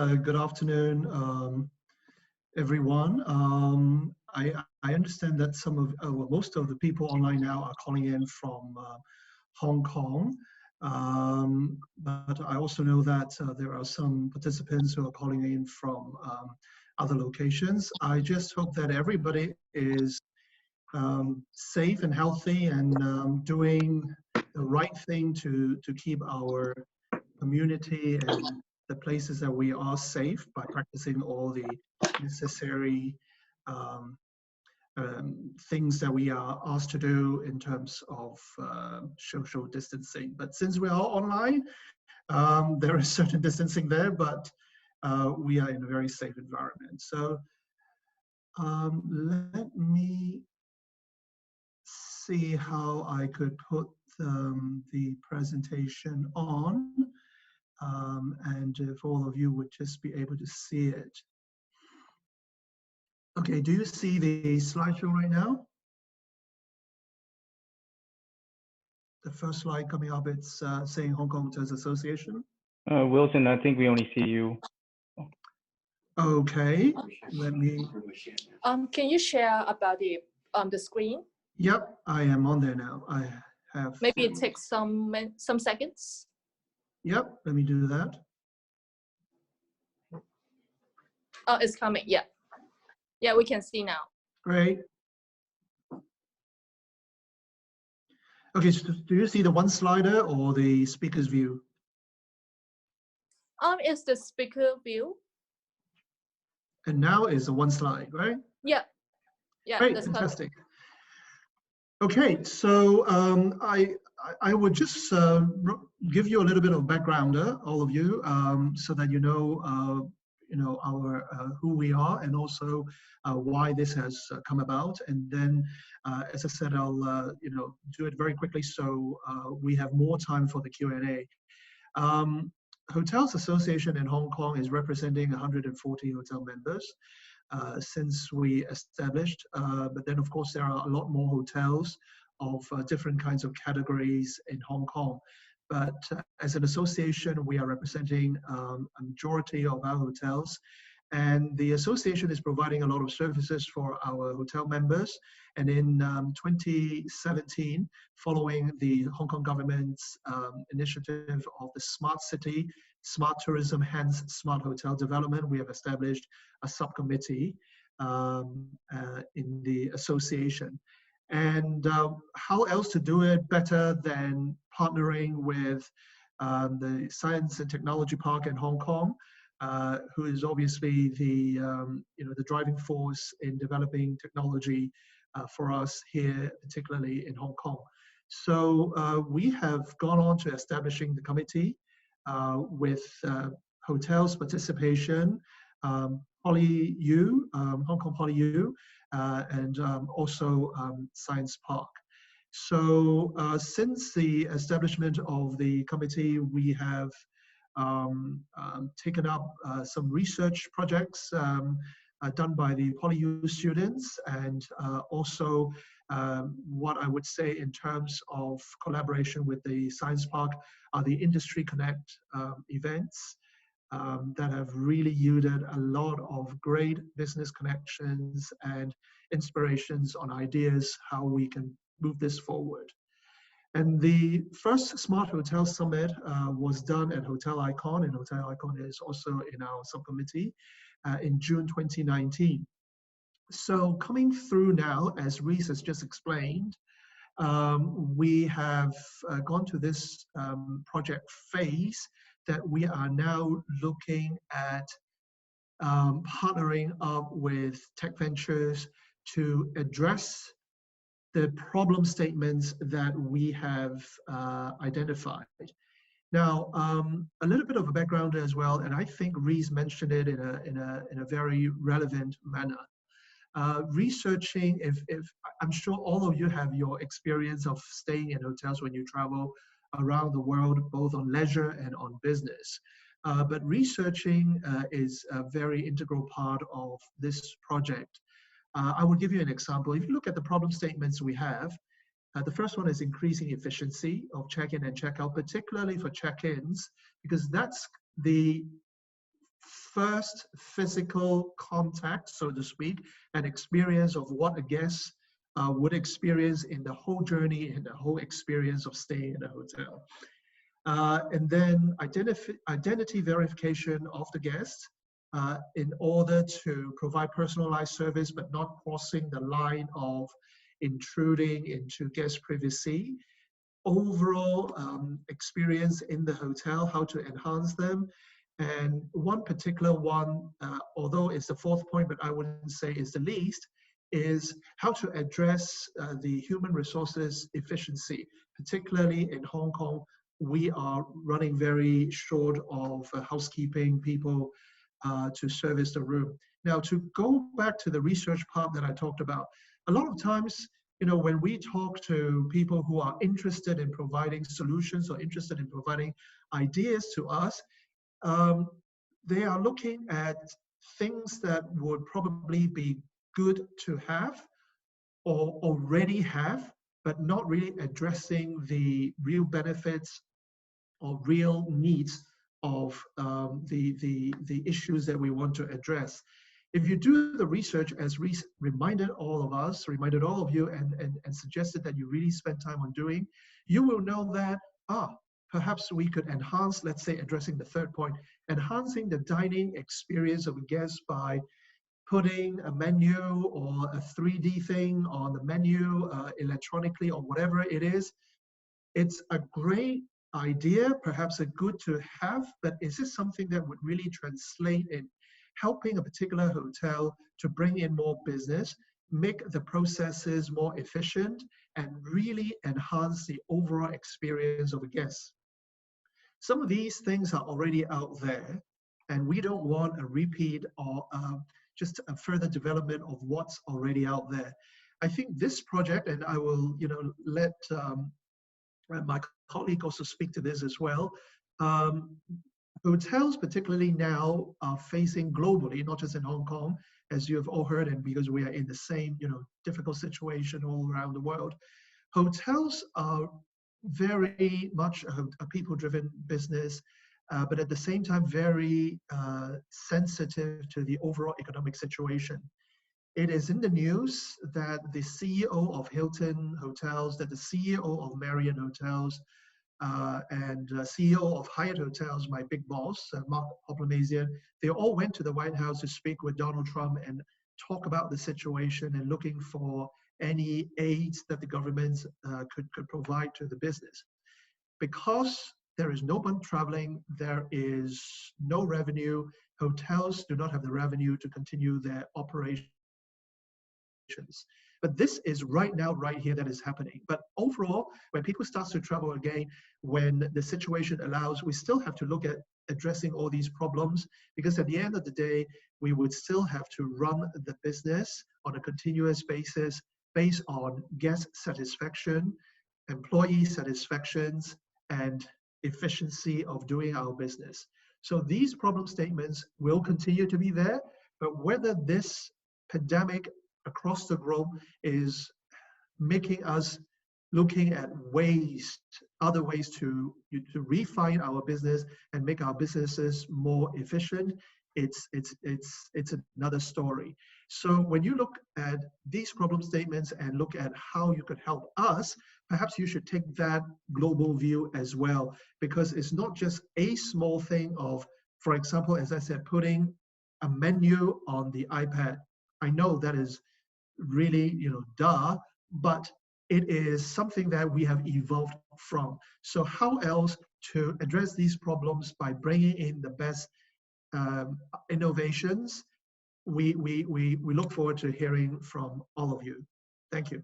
Good afternoon, everyone. I understand that most of the people online now are calling in from Hong Kong, but I also know that there are some participants who are calling in from other locations. I just hope that everybody is safe and healthy and doing the right thing to keep our community and the places that we are safe by practicing all the necessary um, things that we are asked to do in terms of social distancing. But since we are online, there is certain distancing there, but we are in a very safe environment. So let me see how I could put the presentation on. And if all of you would just be able to see it. Okay, do you see the slideshow right now? The first slide coming up, it's saying Hong Kong Hotels Association. Wilson, I think we only see you. Okay, let me. Can you share about the screen? Yep, I am on there now. I have. Maybe it takes some seconds. Yep, let me do that. Oh, it's coming. Yeah, yeah, we can see now. Great. Okay, so do you see the one slider or the speaker's view? It's the speaker view. And now is the one slide, right? Yeah, yeah. Great, that's fantastic. Okay, so I would just give you a little bit of background, all of you, so that you know our who we are and also why this has come about. And then, as I said, I'll do it very quickly so we have more time for the Q&A. Hotels Association in Hong Kong is representing 140 hotel members. Since we established, but then of course there are a lot more hotels of different kinds of categories in Hong Kong. But as an association, we are representing a majority of our hotels, and the association is providing a lot of services for our hotel members. And in 2017, following the Hong Kong government's initiative of the Smart City, Smart Tourism, hence Smart Hotel Development, we have established a subcommittee in the association. And how else to do it better than partnering with the Science and Technology Park in Hong Kong, who is obviously the the driving force in developing technology for us here, particularly in Hong Kong. So we have gone on to establishing the committee with hotels participation, PolyU, Hong Kong PolyU, and also Science Park. So since the establishment of the committee, we have taken up some research projects done by the PolyU students, and also what I would say in terms of collaboration with the Science Park are the Industry Connect events that have really yielded a lot of great business connections and inspirations on ideas how we can move this forward. And the first Smart Hotel Summit was done at Hotel Icon, and Hotel Icon is also in our subcommittee in June 2019. So coming through now, as Reese has just explained, we have gone to this project phase that we are now looking at partnering up with tech ventures to address the problem statements that we have identified. Now, a little bit of a background as well, and I think Reese mentioned it in a very relevant manner. Researching, if I'm sure all of you have your experience of staying in hotels when you travel around the world, both on leisure and on business. But researching is a very integral part of this project. I will give you an example. If you look at the problem statements we have, the first one is increasing efficiency of check-in and check-out, particularly for check-ins, because that's the first physical contact, so to speak, and experience of what a guest would experience in the whole journey, in the whole experience of staying in a hotel. And then identity verification of the guest in order to provide personalized service, but not crossing the line of intruding into guest privacy. Overall experience in the hotel, how to enhance them. And one particular one, although it's the fourth point, but I wouldn't say is the least, is how to address the human resources efficiency. Particularly in Hong Kong, we are running very short of housekeeping people to service the room. Now, to go back to the research part that I talked about, a lot of times, you know, when we talk to people who are interested in providing solutions or interested in providing ideas to us, they are looking at things that would probably be good to have or already have, but not really addressing the real benefits or real needs of the issues that we want to address. If you do the research as reminded all of us, reminded all of you, and suggested that you really spend time on doing, you will know that, perhaps we could enhance, let's say, addressing the third point, enhancing the dining experience of a guest by putting a menu or a 3D thing on the menu electronically or whatever it is. It's a great idea, perhaps a good to have, but is this something that would really translate in helping a particular hotel to bring in more business, make the processes more efficient, and really enhance the overall experience of a guest? Some of these things are already out there, and we don't want a repeat or just a further development of what's already out there. I think this project, and I will, you know, let my colleague also speak to this as well. Hotels, particularly now, are facing globally, not just in Hong Kong, as you have all heard, and because we are in the same, you know, difficult situation all around the world. Hotels are very much a people-driven business, but at the same time, very sensitive to the overall economic situation. It is in the news that the CEO of Hilton Hotels, that the CEO of Marriott Hotels, and CEO of Hyatt Hotels, my big boss, Mark Hoplamazian, they all went to the White House to speak with Donald Trump and talk about the situation and looking for any aids that the government could provide to the business. Because there is no one traveling, there is no revenue, hotels do not have the revenue to continue their operations. But this is right now, right here, that is happening. But overall, when people start to travel again, when the situation allows, we still have to look at addressing all these problems, because at the end of the day, we would still have to run the business on a continuous basis based on guest satisfaction, employee satisfactions, and efficiency of doing our business. So these problem statements will continue to be there, but whether this pandemic across the globe is making us looking at ways, other ways to refine our business and make our businesses more efficient, it's another story. So when you look at these problem statements and look at how you could help us, perhaps you should take that global view as well, because it's not just a small thing of, for example, as I said, putting a menu on the iPad. I know that is really, you know, duh, but it is something that we have evolved from. So how else to address these problems by bringing in the best innovations? We look forward to hearing from all of you. Thank you.